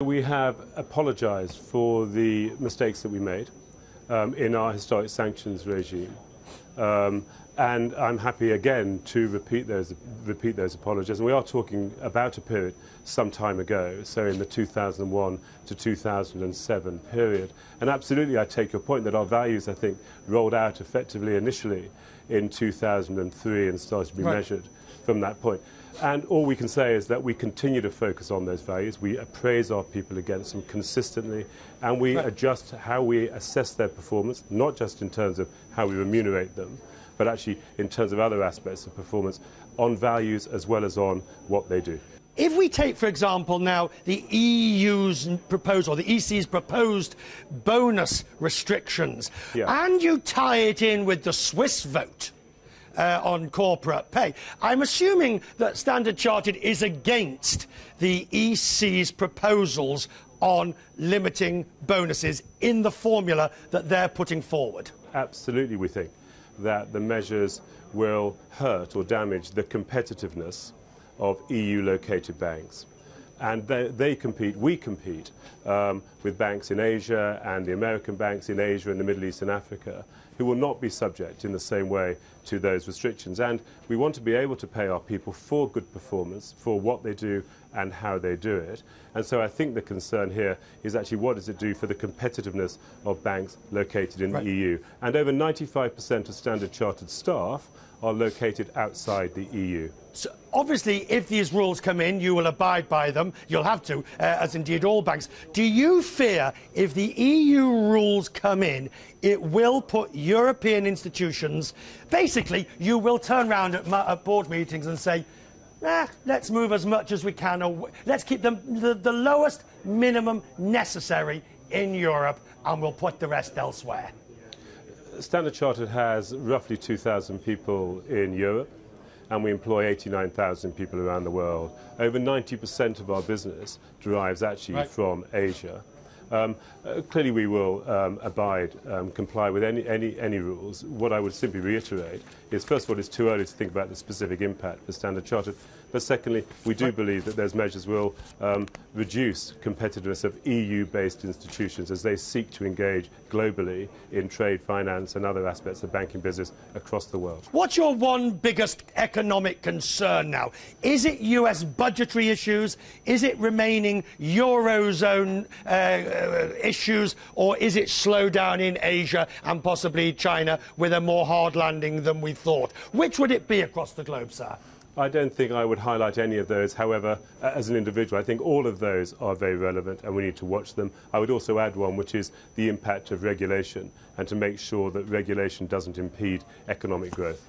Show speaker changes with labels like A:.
A: We have apologised for the mistakes that we made in our historic sanctions regime. And I'm happy again to repeat those apologies. And we are talking about a period some time ago, so in the 2001 to 2007 period. And absolutely, I take your point that our values, I think, rolled out effectively initially in 2003 and started to be measured from that point. And all we can say is that we continue to focus on those values. We appraise our people against them consistently, and we adjust how we assess their performance, not just in terms of how we remunerate them, but actually in terms of other aspects of performance, on values as well as on what they do.
B: If we take, for example, now the EU's proposal, the EC's proposed bonus restrictions, and you tie it in with the Swiss vote on corporate pay, I'm assuming that Standard Chartered is against the EC's proposals on limiting bonuses in the formula that they're putting forward.
A: Absolutely, we think that the measures will hurt or damage the competitiveness of EU-located banks. And they compete, we compete, with banks in Asia and the American banks in Asia and the Middle East and Africa, who will not be subject in the same way to those restrictions. And we want to be able to pay our people for good performance, for what they do and how they do it. And so I think the concern here is actually what does it do for the competitiveness of banks located in the EU. And over 95% of Standard Chartered staff are located outside the EU.
B: So obviously, if these rules come in, you will abide by them. You'll have to, as indeed all banks. Do you fear if the EU rules come in, it will put European institutions, basically, you will turn around at board meetings and say, let's move as much as we can, or let's keep the lowest minimum necessary in Europe, and we'll put the rest elsewhere?
A: Standard Chartered has roughly 2,000 people in Europe, and we employ 89,000 people around the world. Over 90% of our business derives actually from Asia. Clearly we will comply with any rules. What I would simply reiterate is, first of all, it's too early to think about the specific impact for Standard Chartered. But secondly, we do believe that those measures will reduce competitiveness of EU-based institutions as they seek to engage globally in trade, finance and other aspects of banking business across the world.
B: What's your one biggest economic concern now? Is it US budgetary issues? Is it remaining Eurozone issues? Or is it slowdown in Asia and possibly China with a more hard landing than we thought? Which would it be across the globe, sir?
A: I don't think I would highlight any of those. However, as an individual, I think all of those are very relevant and we need to watch them. I would also add one, which is the impact of regulation, and to make sure that regulation doesn't impede economic growth.